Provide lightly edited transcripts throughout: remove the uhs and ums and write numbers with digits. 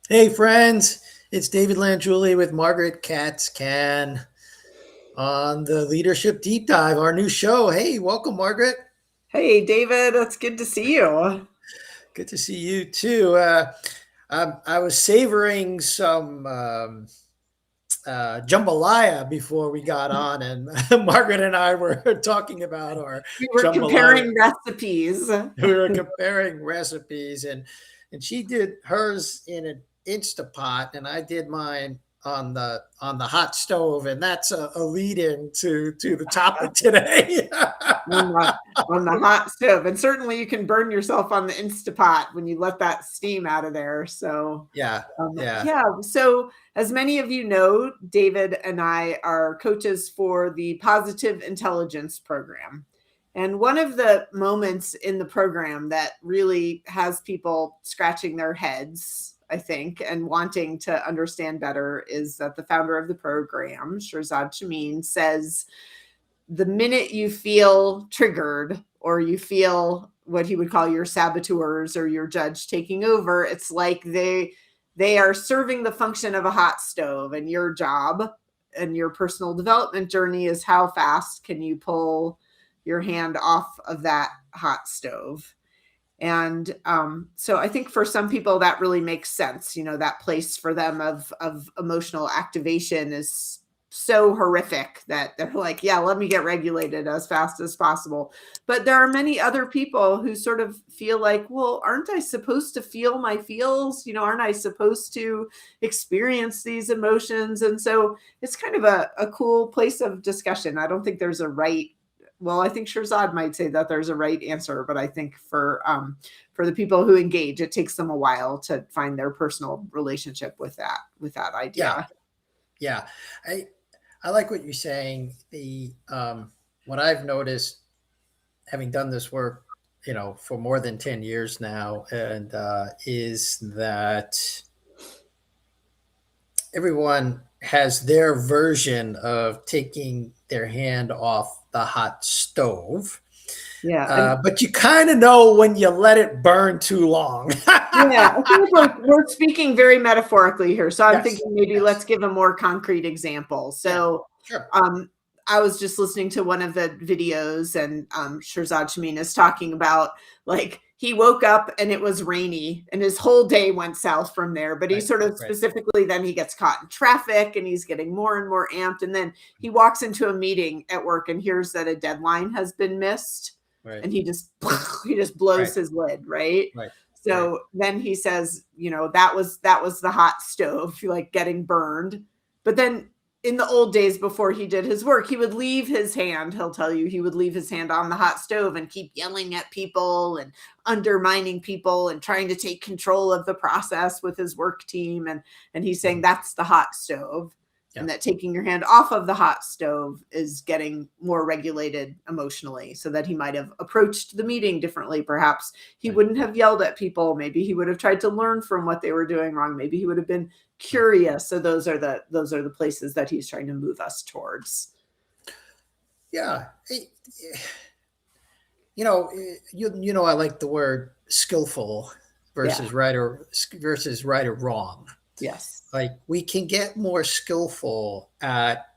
Hey, friends, it's David Langiuli with Margaret Katz Can on the Leadership Deep Dive, our new show. Hey, welcome, Margaret. Hey, David, it's good to see you. Good to see you too. I was savoring some jambalaya before we got on, and Margaret and I were talking about our We were jambalaya. comparing recipes. We were comparing recipes, and she did hers in an Instapot, and I did mine on the hot stove, and that's a lead in to the topic today. on the on the hot stove. And certainly you can burn yourself on the Instapot when you let that steam out of there. So Yeah, yeah, yeah. So as many of you know, David and I are coaches for the Positive Intelligence Program. And one of the moments in the program that really has people scratching their heads, I think, and wanting to understand better is that the founder of the program, Shirzad Chamine, says the minute you feel triggered or you feel what he would call your saboteurs or your judge taking over, it's like they are serving the function of a hot stove, and your job and your personal development journey is how fast can you pull your hand off of that hot stove. And so I think for some people that really makes sense. You know, that place for them of emotional activation is so horrific that they're like, yeah, let me get regulated as fast as possible. But there are many other people who sort of feel like, well, aren't I supposed to feel my feels? You know, aren't I supposed to experience these emotions? And so it's kind of a cool place of discussion. I don't think there's a right, well, I think Shirzad might say that there's a right answer, but I think for the people who engage, it takes them a while to find their personal relationship with that yeah, idea. yeah. I like what you're saying. The what I've noticed, having done this work, for more than 10 years now, and is that everyone has their version of taking their hand off the hot stove. Yeah, and But you kind of know when you let it burn too long. yeah, I think we're speaking very metaphorically here. So I'm Yes, thinking maybe let's yes, give a more concrete example. yeah, So sure. um, I was just listening to one of the videos, and Shirzad Shamin is talking about, like, he woke up and it was rainy and his whole day went south from there. But he Right, sort of right, specifically, then he gets caught in traffic and he's getting more and more amped. And then he walks into a meeting at work and hears that a deadline has been missed. right, And he just he just blows right, his lid, right? right, right, So then he says, you know, that was the hot stove, like getting burned. But then in the old days before he did his work, he would leave his hand, he'll tell you, he would leave his hand on the hot stove and keep yelling at people and undermining people and trying to take control of the process with his work team. And he's saying mhm, that's the hot stove. yeah, And that taking your hand off of the hot stove is getting more regulated emotionally, so that he might have approached the meeting differently. Perhaps he right, wouldn't have yelled at people. Maybe he would have tried to learn from what they were doing wrong. Maybe he would have been right. curious. So those are the places that he's trying to move us towards. Yeah, you know, I like the word skillful Yeah. versus right or wrong. Yes. Like we can get more skillful at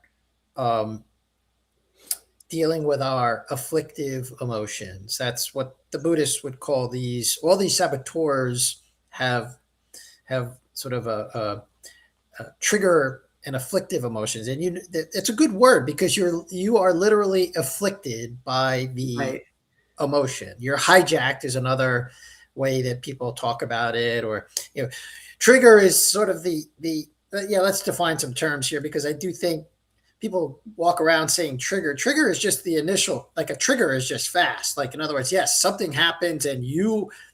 um, dealing with our afflictive emotions. That's what the Buddhists would call these. All these saboteurs have sort of a trigger and afflictive emotions, and it's a good word because you are literally afflicted by the Right. emotion. You're hijacked is another way that people talk about it, or trigger is sort of the yeah. Let's define some terms here because I do think people walk around saying trigger. Trigger is just the initial, like a trigger is just fast. Like in other words, yes, something happens and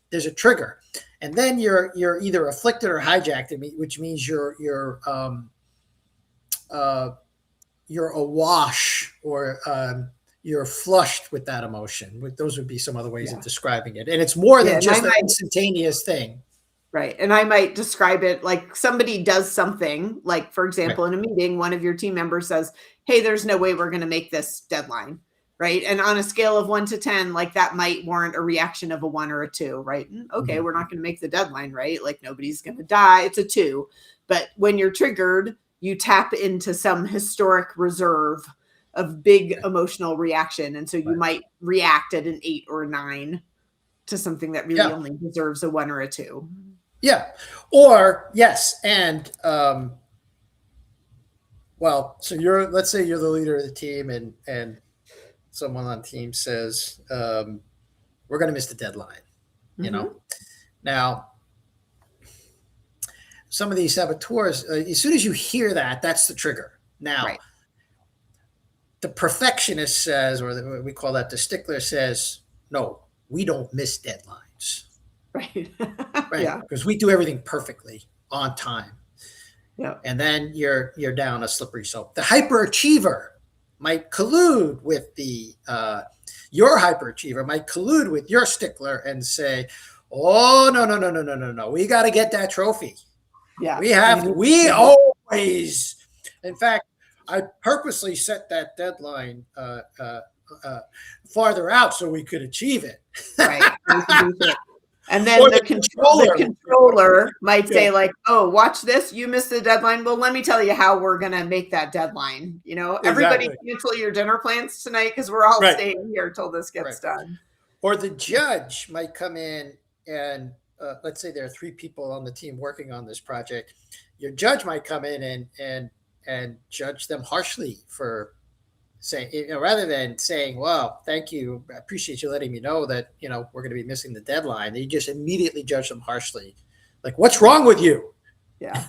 there's a trigger, and then you're either afflicted or hijacked, which means uh, you're awash or you're flushed with that emotion. Those would be some other ways of Yeah. describing it, and it's more Yeah. than And I just an might instantaneous thing. Right. And I might describe it like somebody does something, like, for Right. example, in a meeting, one of your team members says, hey, there's no way we're going to make this deadline. right? And on a scale of 1 to 10, like that might warrant a reaction of a 1 or a 2, right? Okay, we're not going to make the deadline, right? Like nobody's going to die. It's a 2. But when you're triggered, you tap into some historic reserve of big emotional reaction. And so you might react at an 8 or a 9 to something that really only deserves a 1 or a 2. Yeah. Or yes. And, well, so let's say you're the leader of the team and someone on the team says, we're going to miss the deadline, you know? Now, some of these saboteurs, as soon as you hear that, that's the trigger. Now, the perfectionist says, or we call that the stickler says, no, we don't miss deadlines. Right. Right. Because we do everything perfectly on time. Yeah. And then you're down a slippery slope. The hyperachiever might collude with your hyperachiever might collude with your stickler and say, oh, no. We got to get that trophy. Yeah. We always, in fact, I purposely set that deadline farther out so we could achieve it. Right. And then the controller might say like, oh, watch this. You missed the deadline. Well, let me tell you how we're going to make that deadline. You know, everybody cancel your dinner plans tonight because we're all staying here till this gets done. Or the judge might come in and let's say there are 3 people on the team working on this project. Your judge might come in and judge them harshly for saying, rather than saying, well, thank you, I appreciate you letting me know that, we're going to be missing the deadline. They just immediately judge them harshly. Like, what's wrong with you? Yeah.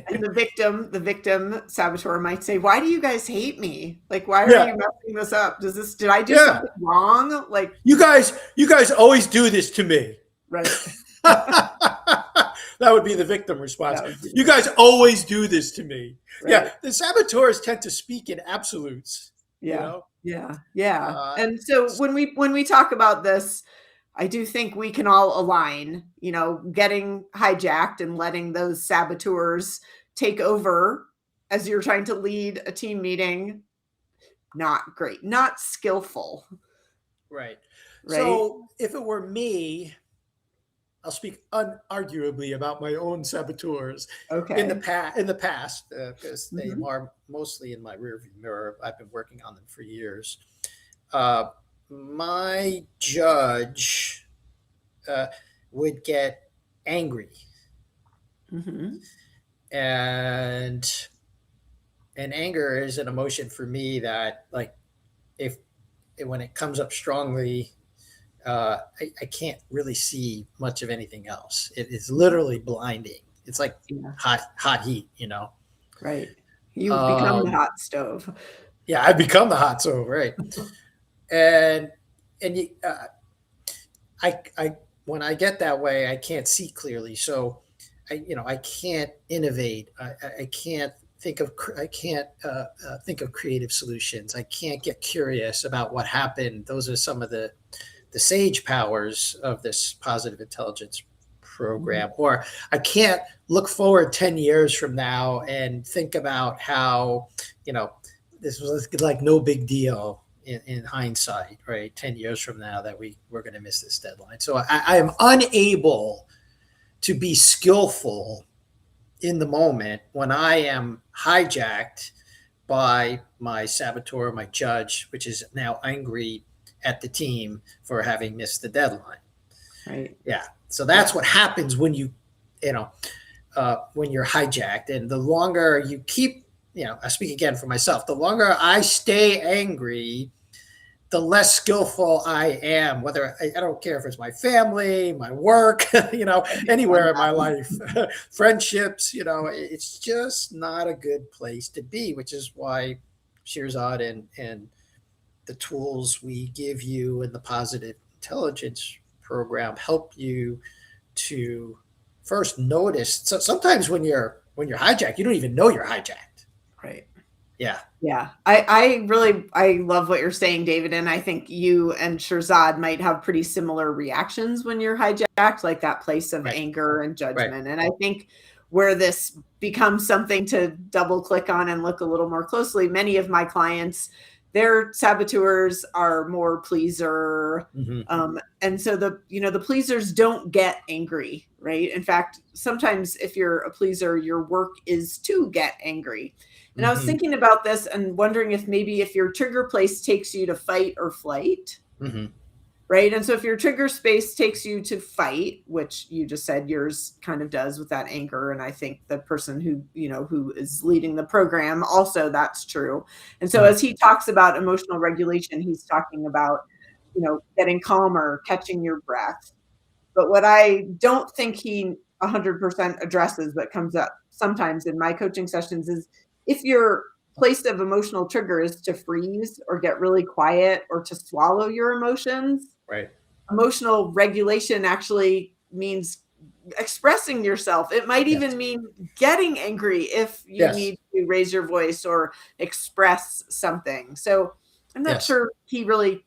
And the victim saboteur might say, why do you guys hate me? Like, why are you messing this up? Did I do something wrong? Like, you guys always do this to me. Right. That would be the victim response. You guys always do this to me. Right. Yeah. The saboteurs tend to speak in absolutes. Yeah. And so when we talk about this, I do think we can all align, getting hijacked and letting those saboteurs take over as you're trying to lead a team meeting. Not great, not skillful. Right. So if it were me, I'll speak unarguably about my own saboteurs in the past, because they are mostly in my rearview mirror. I've been working on them for years. My judge would get angry, and anger is an emotion for me that, like, when it comes up strongly, I can't really see much of anything else. It's literally blinding. It's like hot heat, Right. You become the hot stove. Yeah, I become the hot stove, right? And I when I get that way, I can't see clearly. So I can't innovate. I can't think of creative solutions. I can't get curious about what happened. Those are some of the sage powers of this positive intelligence program. Or I can't look forward 10 years from now and think about how, this was like no big deal in hindsight, right? 10 years from now that we're going to miss this deadline. So I am unable to be skillful in the moment when I am hijacked by my saboteur, my judge, which is now angry at the team for having missed the deadline. Right. Yeah. So that's what happens when when you're hijacked. And the longer you keep, I speak again for myself, the longer I stay angry, the less skillful I am, whether I don't care if it's my family, my work, anywhere in my life, friendships, it's just not a good place to be, which is why Shirzad and the tools we give you in the positive intelligence program help you to first notice. So sometimes when you're hijacked, you don't even know you're hijacked. Right. Yeah. Yeah. I love what you're saying, David. And I think you and Shirzad might have pretty similar reactions when you're hijacked, like that place of anger and judgment. Right. And I think where this becomes something to double click on and look a little more closely, many of my clients their saboteurs are more pleaser. Mm-hmm. And so the pleasers don't get angry, right? In fact, sometimes if you're a pleaser, your work is to get angry. And I was Mm-hmm. thinking about this and wondering if maybe if your trigger place takes you to fight or flight, Mm-hmm. right? And so if your trigger space takes you to fight, which you just said yours kind of does with that anger, and I think the person who is leading the program also, that's true. And so Mm-hmm. as he talks about emotional regulation, he's talking about getting calmer, catching your breath. But what I don't think he 100% addresses, but comes up sometimes in my coaching sessions, is if your place of emotional trigger is to freeze or get really quiet or to swallow your emotions, Right. emotional regulation actually means expressing yourself. It might Yes. even mean getting angry if you Yes. need to raise your voice or express something. So I'm not Yes. sure he really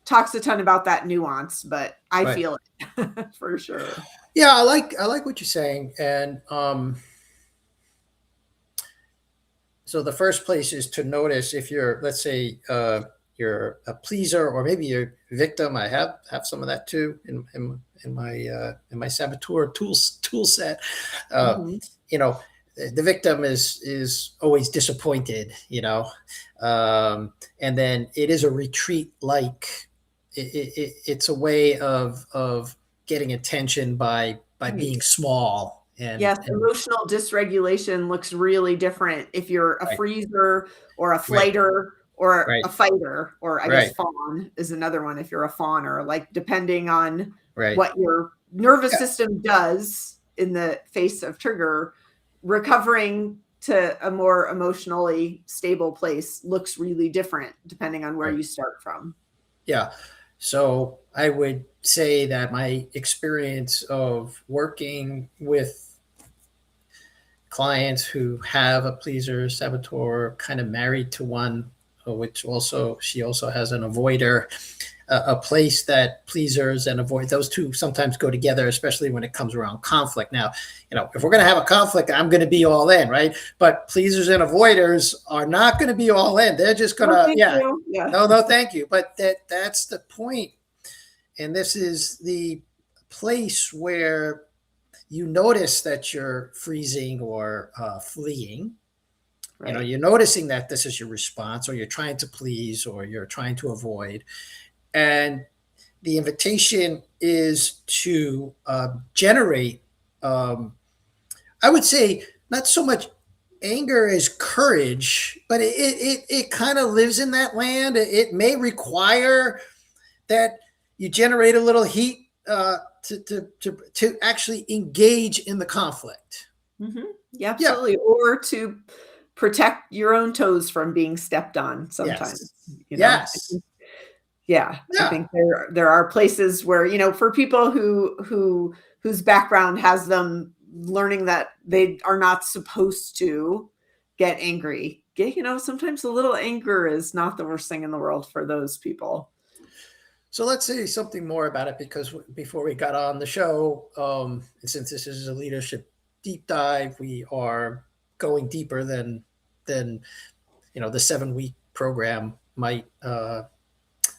talks a ton about that nuance, but I Right. feel it for sure. Yeah, I like what you're saying, and so the first place is to notice if you're, let's say, you're a pleaser, or maybe you're a victim. I have some of that too in my saboteur tool set. Uh, Mhm. you know, the victim is always disappointed. And then it is a retreat, like it's a way of getting attention by Right. being small and Yes, emotional dysregulation looks really different if you're a right, freezer or a right, flighter or right, a fighter, or I guess right, fawn is another one if you're a fawner, like depending on right. what your nervous Yeah, system does in the face of trigger, recovering to a more emotionally stable place looks really different depending on where right. you start from. Yeah. So I would say that my experience of working with clients who have a pleaser saboteur, kind of married to one, which also she also has an avoider, a place that pleasers and avoid, those two sometimes go together, especially when it comes around conflict. Now, if we're going to have a conflict, I'm going to be all in, right? But pleasers and avoiders are not going to be all in. They're just going No, to, thank yeah, you. Yeah. no, no, thank you. But that's the point. And this is the place where you notice that you're freezing or fleeing. Right. You're noticing that this is your response, or you're trying to please, or you're trying to avoid. And the invitation is to generate, I would say, not so much anger as courage, but it kind of lives in that land. It may require that you generate a little heat to actually engage in the conflict. Mhm. Yeah, Yeah. absolutely. Or to protect your own toes from being stepped on sometimes, Yes. you know? Yes. Yeah, I Yeah. think there are places where, for people whose background has them learning that they are not supposed to get angry. Sometimes a little anger is not the worst thing in the world for those people. So let's say something more about it, because before we got on the show, and since this is a leadership deep dive, we are going deeper than the 7 week program might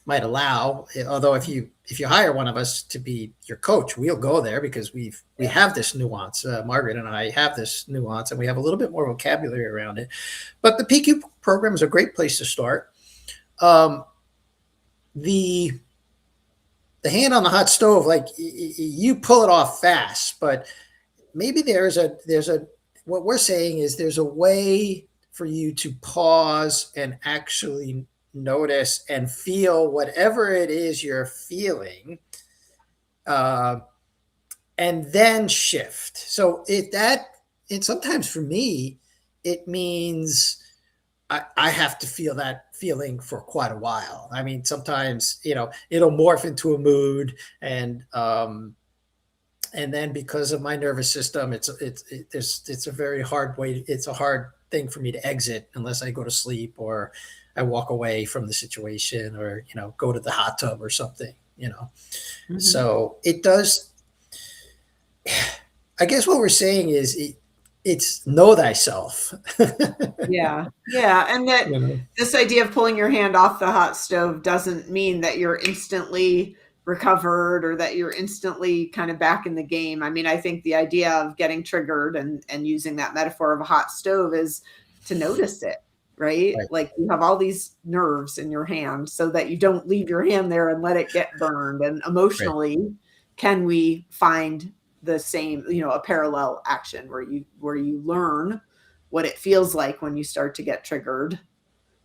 allow. Although if you hire one of us to be your coach, we'll go there, because we Yeah. have this nuance. Margaret and I have this nuance, and we have a little bit more vocabulary around it. But the PQ program is a great place to start. Um, the the hand on the hot stove, like you pull it off fast, but maybe there's a what we're saying is there's a way for you to pause and actually notice and feel whatever it is you're feeling, uh, and then shift. So and sometimes for me, it means I have to feel that feeling for quite a while. I mean, sometimes it'll morph into a mood, and then because of my nervous system, it's a very hard way. It's a hard thing for me to exit unless I go to sleep, or I walk away from the situation, or go to the hot tub or something. Mhm. So it does. I guess what we're saying is it's know thyself. Yeah. Yeah. And that You know, this idea of pulling your hand off the hot stove doesn't mean that you're instantly recovered or that you're instantly kind of back in the game. I mean, I think the idea of getting triggered and using that metaphor of a hot stove is to notice it, right? right, Like you have all these nerves in your hand so that you don't leave your hand there and let it get burned. And right. emotionally, can we find the same, a parallel action where you learn what it feels like when you start to get triggered.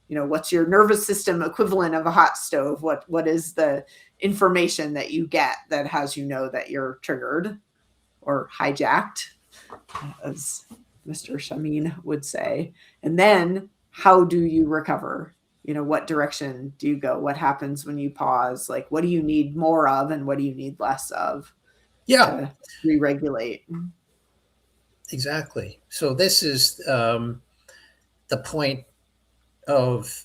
What's your nervous system equivalent of a hot stove? What is the information that you get that has that you're triggered or hijacked, as Mr. Shamin would say? And then how do you recover? What direction do you go? What happens when you pause? Like, what do you need more of and what do you need less of Yeah, to re-regulate? exactly. So this is the point of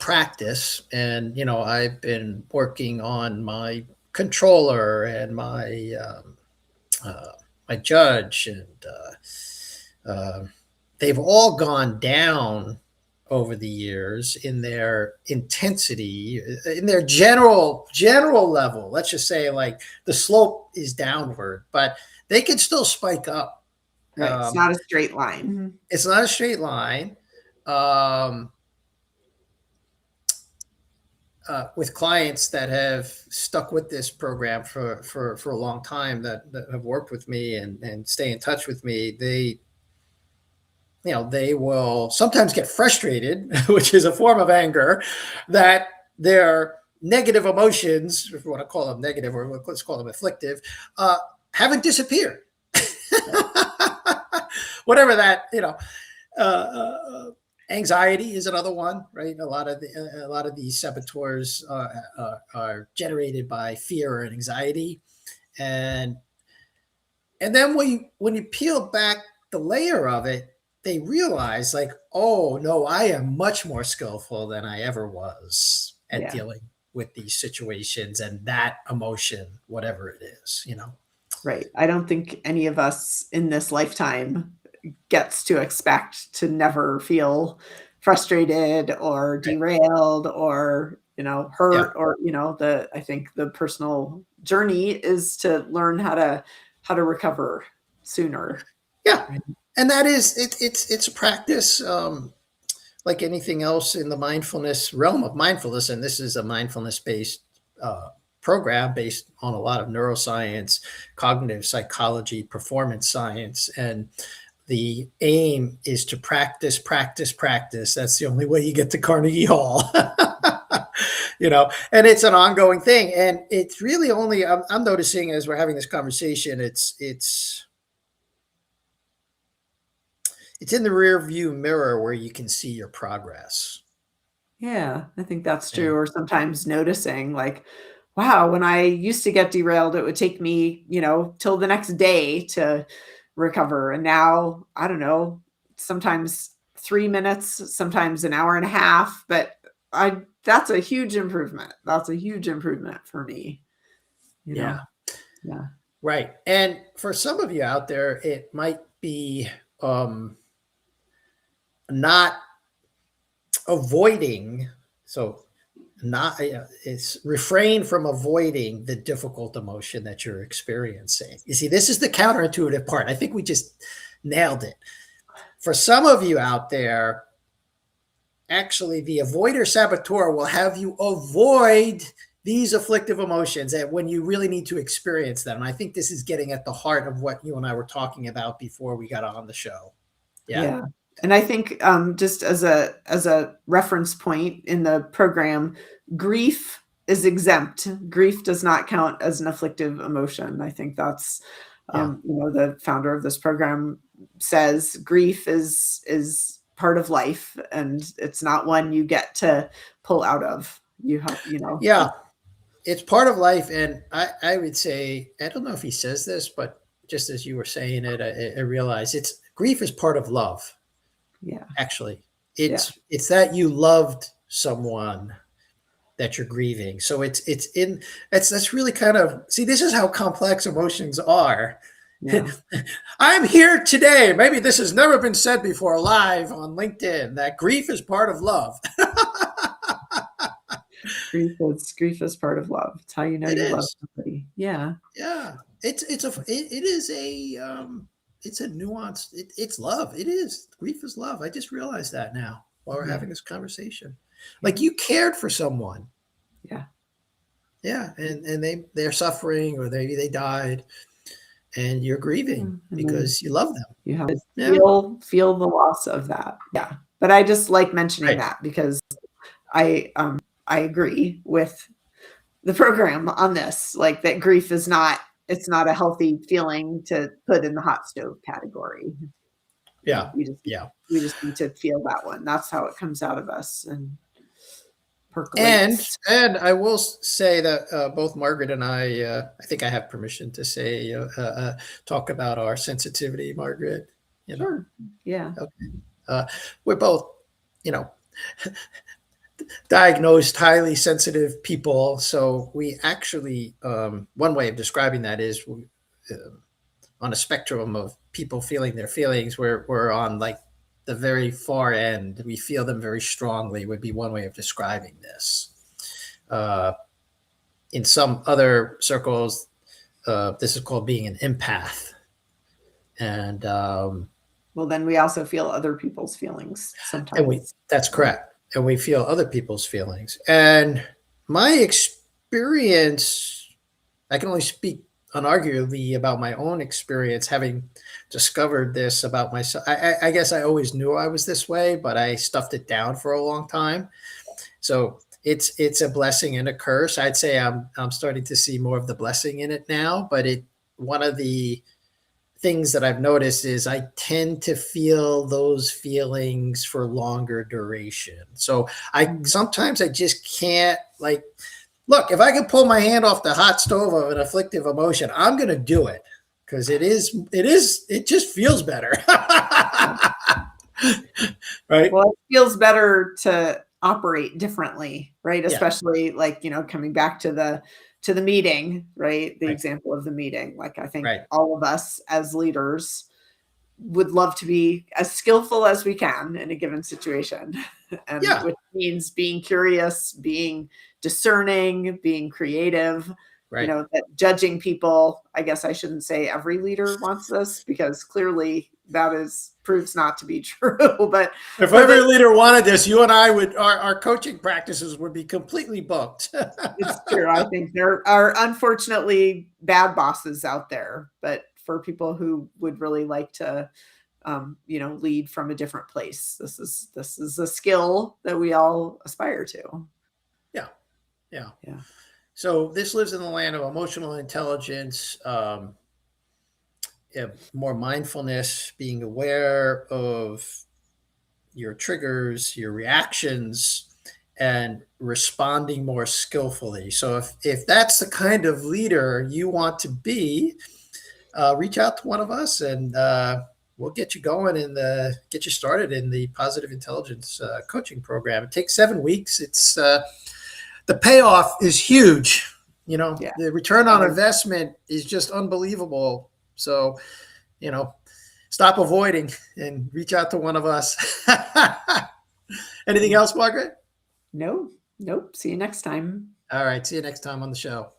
practice. And, I've been working on my controller and my judge, and they've all gone down over the years in their intensity, in their general level. Let's just say like the slope is downward, but they can still spike up. Right. It's not a straight line. It's not a straight line. Um, with clients that have stuck with this program for a long time, that have worked with me and stay in touch with me, they will sometimes get frustrated, which is a form of anger, that their negative emotions, if you want to call them negative, or let's call them afflictive, haven't disappeared. Whatever that, anxiety is another one, right? A lot of these saboteurs are generated by fear and anxiety, and then when you peel back the layer of it, they realize like, oh no, I am much more skillful than I ever was at Yeah. dealing with these situations and that emotion, whatever it is. Right. I don't think any of us in this lifetime gets to expect to never feel frustrated or Right. derailed or, Yeah. hurt or, I think the personal journey is to learn how to recover sooner. Yeah. Right. And that is it's a practice, like anything else in the mindfulness realm of mindfulness. And this is a mindfulness based program based on a lot of neuroscience, cognitive psychology, performance science. And the aim is to practice, practice, practice. That's the only way you get to Carnegie Hall. And it's an ongoing thing. And it's really only, I'm noticing as we're having this conversation, it's in the rear view mirror where you can see your progress. Yeah, I think that's true. And Or sometimes noticing like, wow, when I used to get derailed, it would take me, till the next day to recover. And now, I don't know, sometimes 3 minutes, sometimes an hour and a half, but that's a huge improvement. That's a huge improvement for me, you yeah, know. Yeah. right. And for some of you out there, it might be not avoiding. So not it's refrain from avoiding the difficult emotion that you're experiencing. You see, this is the counterintuitive part. I think we just nailed it. For some of you out there, actually the avoider saboteur will have you avoid these afflictive emotions and when you really need to experience them. And I think this is getting at the heart of what you and I were talking about before we got on the show. Yeah. Yeah. And I think just as a reference point in the program, grief is exempt. Grief does not count as an afflictive emotion. I think that's Yeah. the founder of this program says grief is part of life and it's not one you get to pull out of. You have, Yeah. It's part of life. And I would say, I don't know if he says this, but just as you were saying it, I realized grief is part of love. yeah. Actually, Yeah. it's that you loved someone that you're grieving. So that's really kind of, see, this is how complex emotions are. Yeah. I'm here today. Maybe this has never been said before live on LinkedIn, that grief is part of love. Grief is part of love. It's how you know It you love is. somebody. Yeah. Yeah. It is it's a nuance. It's love. It is. Grief is love. I just realized that now while we're Yeah. having this conversation. Yeah. Like you cared for someone. Yeah. Yeah. And they're suffering or maybe they died and you're grieving And then because you love them. you have to Yeah. feel the loss of that. Yeah. But I just like mentioning Right. that because I I agree with the program on this, like that grief is not, it's not a healthy feeling to put in the hot stove category. Yeah. Yeah. We just need to feel that one. That's how it comes out of us and And percolates. and I will say that both Margaret and I think I have permission to say, talk about our sensitivity, Margaret. You know, Sure. Yeah. okay. We're both, you know, diagnosed highly sensitive people. So we actually, one way of describing that is on a spectrum of people feeling their feelings, we're on like the very far end. We feel them very strongly, would be one way of describing this. Uh, in some other circles, this is called being an empath. And Well, then we also feel other people's feelings sometimes. that's correct. And we feel other people's feelings. And my experience, I can only speak unarguably about my own experience having discovered this about myself. I guess I always knew I was this way, but I stuffed it down for a long time. So it's a blessing and a curse. I'd say I'm starting to see more of the blessing in it now, but one of the things that I've noticed is I tend to feel those feelings for longer duration. So sometimes I just can't, like, look, if I can pull my hand off the hot stove of an afflictive emotion, I'm going to do it because it just feels better. Right. Well, it feels better to operate differently, right? Yeah. Especially like, coming back to the meeting, right? The Right. example of the meeting. Like I think Right. all of us as leaders would love to be as skillful as we can in a given situation. And Yeah. which means being curious, being discerning, being creative, Right. that judging people, I guess I shouldn't say every leader wants this because clearly that proves not to be true. But If every leader wanted this, you and I our coaching practices would be completely booked. it's true. I think there are unfortunately bad bosses out there, but for people who would really like to, lead from a different place, this is a skill that we all aspire to. Yeah. Yeah. Yeah. So this lives in the land of emotional intelligence, more mindfulness, being aware of your triggers, your reactions, and responding more skillfully. So if that's the kind of leader you want to be, reach out to one of us and we'll get you going and get you started in the positive intelligence coaching program. It takes 7 weeks. It's the payoff is huge. Yeah. The return on investment is just unbelievable. So, stop avoiding and reach out to one of us. Anything else, Margaret? No, nope. See you next time. All right. See you next time on the show.